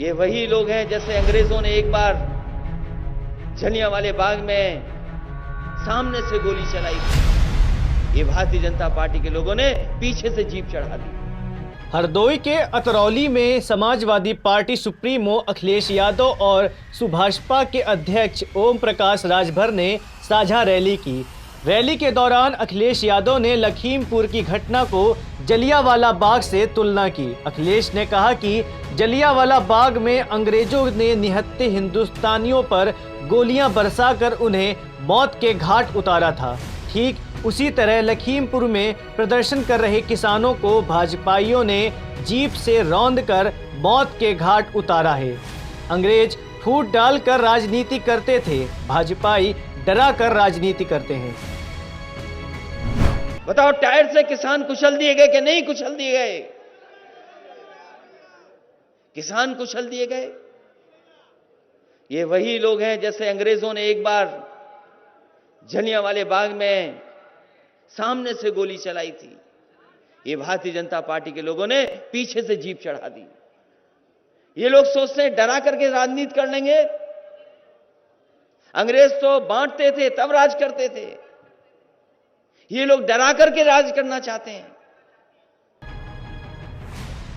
ये वही लोग हैं जैसे अंग्रेजों ने एक बार जलियांवाले बाग में सामने से गोली चलाई थी, ये भारतीय जनता पार्टी के लोगों ने पीछे से जीप चढ़ा दी। हरदोई के अतरौली में समाजवादी पार्टी सुप्रीमो अखिलेश यादव और सुभाषपा के अध्यक्ष ओम प्रकाश राजभर ने साझा रैली की। रैली के दौरान अखिलेश यादव ने लखीमपुर की घटना को जलियांवाला बाग से तुलना की। अखिलेश ने कहा कि जलियांवाला बाग में अंग्रेजों ने निहत्थे हिंदुस्तानियों पर गोलियां बरसाकर उन्हें मौत के घाट उतारा था। ठीक उसी तरह लखीमपुर में प्रदर्शन कर रहे किसानों को भाजपाइयों ने जीप से रौंद कर मौत के घाट उतारा है। अंग्रेज फूट डालकर राजनीति करते थे, भाजपाई डरा कर राजनीति करते हैं। बताओ, टायर से किसान कुचल दिए गए कि नहीं कुचल दिए गए? किसान कुचल दिए गए। ये वही लोग हैं जैसे अंग्रेजों ने एक बार जलियांवाले बाग में सामने से गोली चलाई थी, ये भारतीय जनता पार्टी के लोगों ने पीछे से जीप चढ़ा दी। ये लोग सोचते हैं डरा करके राजनीति कर लेंगे। अंग्रेज तो बांटते थे तब राज करते थे, ये लोग डरा करके राज करना चाहते हैं।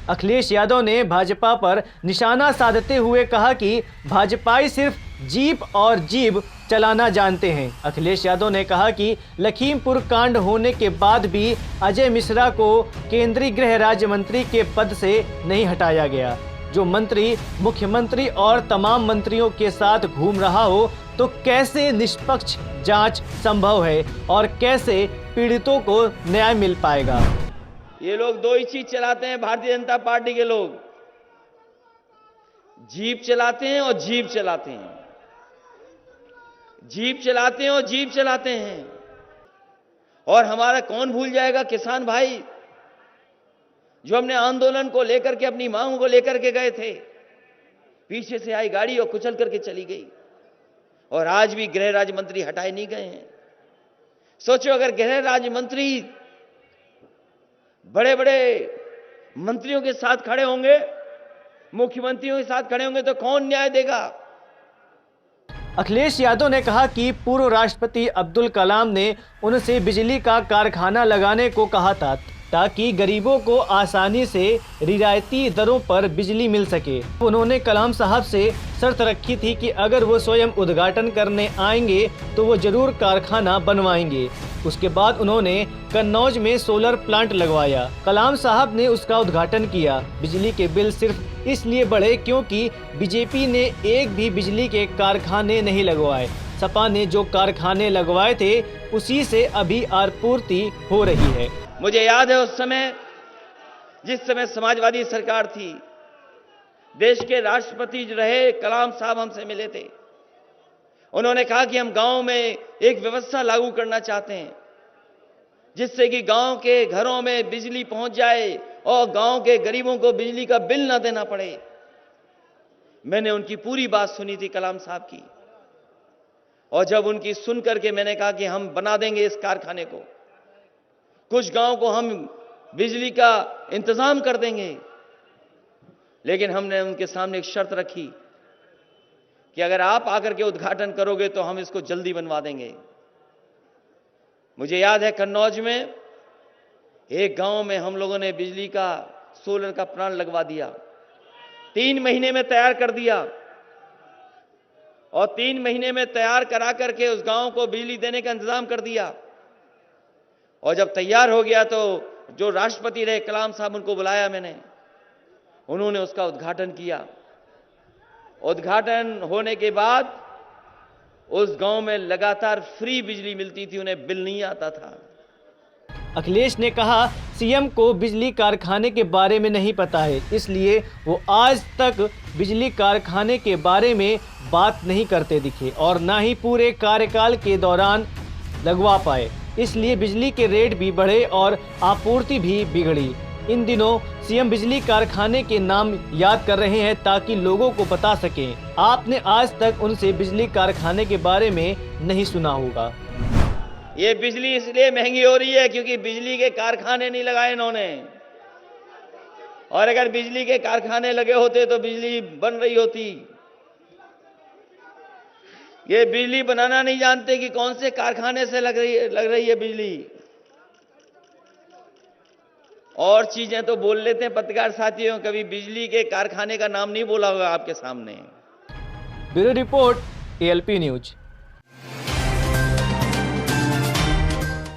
अखिलेश यादव ने भाजपा पर निशाना साधते हुए कहा कि भाजपाई सिर्फ जीप और जीभ चलाना जानते हैं। अखिलेश यादव ने कहा कि लखीमपुर कांड होने के बाद भी अजय मिश्रा को केंद्रीय गृह राज्य मंत्री के पद से नहीं हटाया गया। जो मंत्री मुख्यमंत्री और तमाम मंत्रियों के साथ घूम रहा हो तो कैसे निष्पक्ष जांच संभव है और कैसे पीड़ितों को न्याय मिल पाएगा? ये लोग दो ही चीज चलाते हैं भारतीय जनता पार्टी के लोग, जीप चलाते हैं और जीप चलाते हैं, जीप चलाते हैं और जीप चलाते हैं। और हमारा कौन भूल जाएगा किसान भाई जो हमने आंदोलन को लेकर के अपनी मांग को लेकर के गए थे, पीछे से आई गाड़ी और कुचल करके चली गई और आज भी गृह राज्य मंत्री हटाए नहीं गए हैं। सोचो, अगर गृह राज्य मंत्री बड़े बड़े मंत्रियों के साथ खड़े होंगे, मुख्यमंत्रियों के साथ खड़े होंगे तो कौन न्याय देगा? अखिलेश यादव ने कहा कि पूर्व राष्ट्रपति अब्दुल कलाम ने उनसे बिजली का कारखाना लगाने को कहा था ताकि गरीबों को आसानी से रियायती दरों पर बिजली मिल सके। उन्होंने कलाम साहब से शर्त रखी थी कि अगर वो स्वयं उद्घाटन करने आएंगे तो वो जरूर कारखाना बनवाएंगे। उसके बाद उन्होंने कन्नौज में सोलर प्लांट लगवाया। कलाम साहब ने उसका उद्घाटन किया। बिजली के बिल सिर्फ इसलिए बढ़े क्योंकि बीजेपी ने एक भी बिजली के कारखाने नहीं लगवाए। सपा ने जो कारखाने लगवाए थे उसी से अभी आपूर्ति हो रही है। मुझे याद है उस समय जिस समय समाजवादी सरकार थी, देश के राष्ट्रपति जो रहे कलाम साहब हमसे मिले थे। उन्होंने कहा कि हम गांव में एक व्यवस्था लागू करना चाहते हैं जिससे कि गांव के घरों में बिजली पहुंच जाए और गांव के गरीबों को बिजली का बिल ना देना पड़े। मैंने उनकी पूरी बात सुनी थी कलाम साहब की, और जब उनकी सुन करके मैंने कहा कि हम बना देंगे इस कारखाने को, कुछ गांव को हम बिजली का इंतजाम कर देंगे, लेकिन हमने उनके सामने एक शर्त रखी कि अगर आप आकर के उद्घाटन करोगे तो हम इसको जल्दी बनवा देंगे। मुझे याद है कन्नौज में एक गांव में हम लोगों ने बिजली का सोलर का प्लांट लगवा दिया, 3 महीने में तैयार कर दिया, और 3 महीने में तैयार करा करके उस गांव को बिजली देने का इंतजाम कर दिया। और जब तैयार हो गया तो जो राष्ट्रपति रहे कलाम साहब, उनको बुलाया मैंने, उन्होंने उसका उद्घाटन किया। उद्घाटन होने के बाद उस गांव में लगातार फ्री बिजली मिलती थी, उन्हें बिल नहीं आता था। अखिलेश ने कहा सीएम को बिजली कारखाने के बारे में नहीं पता है, इसलिए वो आज तक बिजली कारखाने के बारे में बात नहीं करते दिखे और ना ही पूरे कार्यकाल के दौरान लगवा पाए। इसलिए बिजली के रेट भी बढ़े और आपूर्ति भी बिगड़ी। इन दिनों सीएम बिजली कारखाने के नाम याद कर रहे हैं ताकि लोगों को बता सकें। आपने आज तक उनसे बिजली कारखाने के बारे में नहीं सुना होगा। ये बिजली इसलिए महंगी हो रही है क्योंकि बिजली के कारखाने नहीं लगाए इन्होंने। और अगर बिजली के कारखाने लगे होते तो बिजली बन रही होती। ये बिजली बनाना नहीं जानते कि कौन से कारखाने से लग रही है बिजली। और चीजें तो बोल लेते हैं पत्रकार साथियों, कभी बिजली के कारखाने का नाम नहीं बोला होगा आपके सामने। Bureau report, ALP news.